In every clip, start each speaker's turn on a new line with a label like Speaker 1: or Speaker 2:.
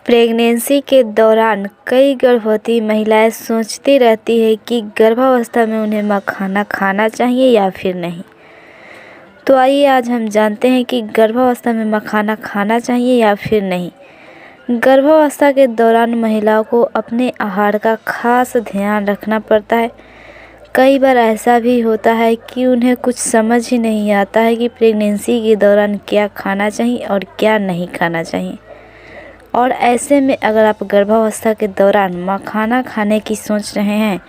Speaker 1: Pregnancy के दौरान कई गर्भवती महिलाएं सोचती रहती है कि गर्भावस्था में उन्हें मखाना खाना चाहिए या फिर नहीं। तो आइए आज हम जानते हैं कि गर्भावस्था में मखाना खाना चाहिए या फिर नहीं। गर्भावस्था के दौरान महिलाओं को अपने आहार का खास ध्यान रखना पड़ता है। कई बार ऐसा भी होता है कि उन्हें कुछ समझ ही नहीं आता है कि प्रेगनेंसी के दौरान क्या खाना चाहिए और क्या नहीं खाना चाहिए। और ऐसे में अगर आप गर्भावस्था के दौरान मखाना खाने की सोच रहे हैं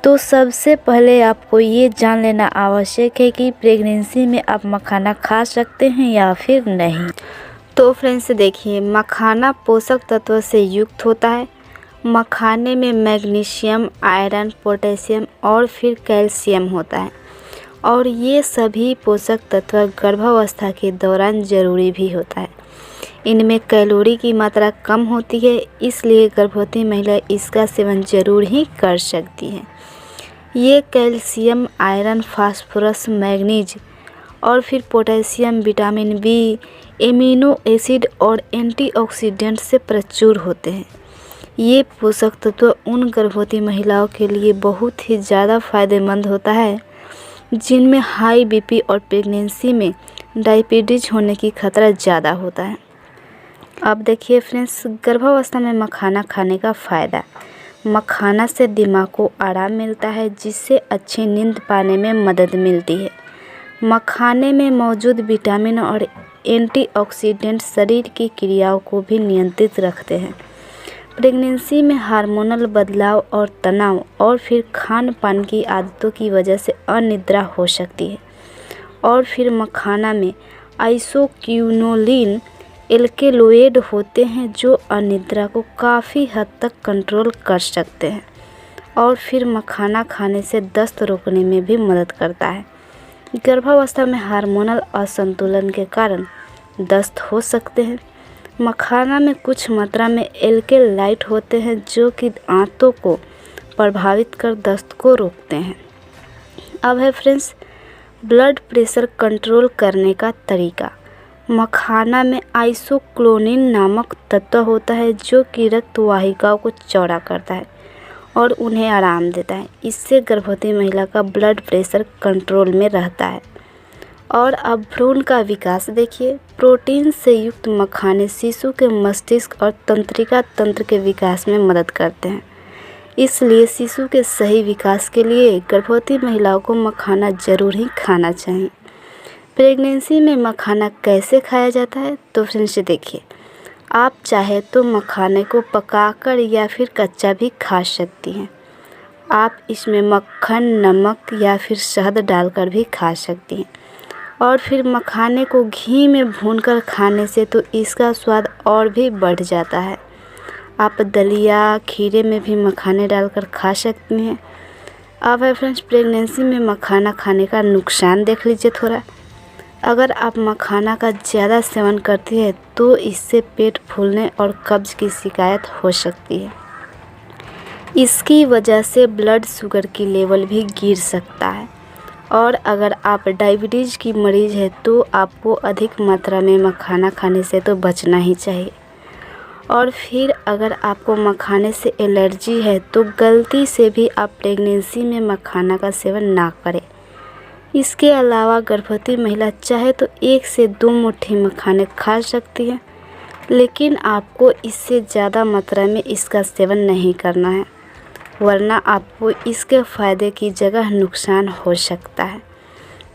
Speaker 1: तो सबसे पहले आपको ये जान लेना आवश्यक है कि प्रेगनेंसी में आप मखाना खा सकते हैं या फिर नहीं। तो फ्रेंड्स देखिए, मखाना पोषक तत्वों से युक्त होता है। मखाने में मैग्नीशियम, आयरन, पोटेशियम और फिर कैल्शियम होता है और ये सभी पोषक तत्व गर्भावस्था के दौरान ज़रूरी भी होता है। इनमें कैलोरी की मात्रा कम होती है, इसलिए गर्भवती महिला इसका सेवन जरूर ही कर सकती है। ये कैल्शियम, आयरन, फास्फोरस, मैग्नीज और फिर potassium, vitamin B, amino acid और एंटीऑक्सीडेंट से प्रचुर होते हैं। ये पोषक तत्व उन गर्भवती महिलाओं के लिए बहुत ही ज़्यादा फायदेमंद होता है जिनमें हाई बीपी और प्रेगनेंसी में डायबिटीज होने की खतरा ज़्यादा होता है। अब देखिए फ्रेंड्स, गर्भावस्था में मखाना खाने का फ़ायदा। मखाना से दिमाग को आराम मिलता है जिससे अच्छी नींद पाने में मदद मिलती है। मखाने में मौजूद विटामिन और एंटीऑक्सीडेंट शरीर की क्रियाओं को भी नियंत्रित रखते हैं। प्रेगनेंसी में हार्मोनल बदलाव और तनाव और फिर खान पान की आदतों की वजह से अनिद्रा हो सकती है। और फिर मखाना में आइसोक्विनोलिन एल्केलॉइड होते हैं जो अनिद्रा को काफ़ी हद तक कंट्रोल कर सकते हैं। और फिर मखाना खाने से दस्त रोकने में भी मदद करता है। गर्भावस्था में हार्मोनल असंतुलन के कारण दस्त हो सकते हैं। मखाना में कुछ मात्रा में एल्केलाइट होते हैं जो कि आंतों को प्रभावित कर दस्त को रोकते हैं। अब है फ्रेंड्स, ब्लड प्रेशर कंट्रोल करने का तरीका। मखाना में आइसोक्लोनिन नामक तत्व होता है जो कि रक्त वाहिकाओं को चौड़ा करता है और उन्हें आराम देता है। इससे गर्भवती महिला का ब्लड प्रेशर कंट्रोल में रहता है। और अब भ्रूण का विकास देखिए। प्रोटीन से युक्त मखाने शिशु के मस्तिष्क और तंत्रिका तंत्र के विकास में मदद करते हैं। इसलिए शिशु के सही विकास के लिए गर्भवती महिलाओं को मखाना ज़रूर ही खाना चाहिए। प्रेगनेंसी में मखाना कैसे खाया जाता है तो फ्रेंड्स देखिए, आप चाहे तो मखाने को पकाकर या फिर कच्चा भी खा सकती हैं। आप इसमें मक्खन, नमक या फिर शहद डालकर भी खा सकती हैं। और फिर मखाने को घी में भूनकर खाने से तो इसका स्वाद और भी बढ़ जाता है। आप दलिया, खीरे में भी मखाने डालकर खा सकती हैं। अब है फ्रेंड्स, प्रेगनेंसी में मखाना खाने का नुकसान देख लीजिए थोड़ा। अगर आप मखाना का ज़्यादा सेवन करती है तो इससे पेट फूलने और कब्ज की शिकायत हो सकती है। इसकी वजह से ब्लड शुगर की लेवल भी गिर सकता है। और अगर आप डायबिटीज़ की मरीज़ है तो आपको अधिक मात्रा में मखाना खाने से तो बचना ही चाहिए। और फिर अगर आपको मखाने से एलर्जी है तो गलती से भी आप प्रेगनेंसी में मखाना का सेवन ना करें। इसके अलावा गर्भवती महिला चाहे तो 1 से 2 मुट्ठी मखाने खा सकती है, लेकिन आपको इससे ज़्यादा मात्रा में इसका सेवन नहीं करना है, वरना आपको इसके फ़ायदे की जगह नुकसान हो सकता है।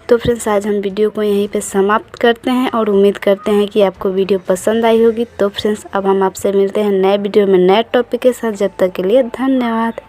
Speaker 1: तो फ्रेंड्स, आज हम वीडियो को यहीं पे समाप्त करते हैं और उम्मीद करते हैं कि आपको वीडियो पसंद आई होगी। तो फ्रेंड्स, अब हम आपसे मिलते हैं नए वीडियो में नए टॉपिक के साथ। जब तक के लिए धन्यवाद।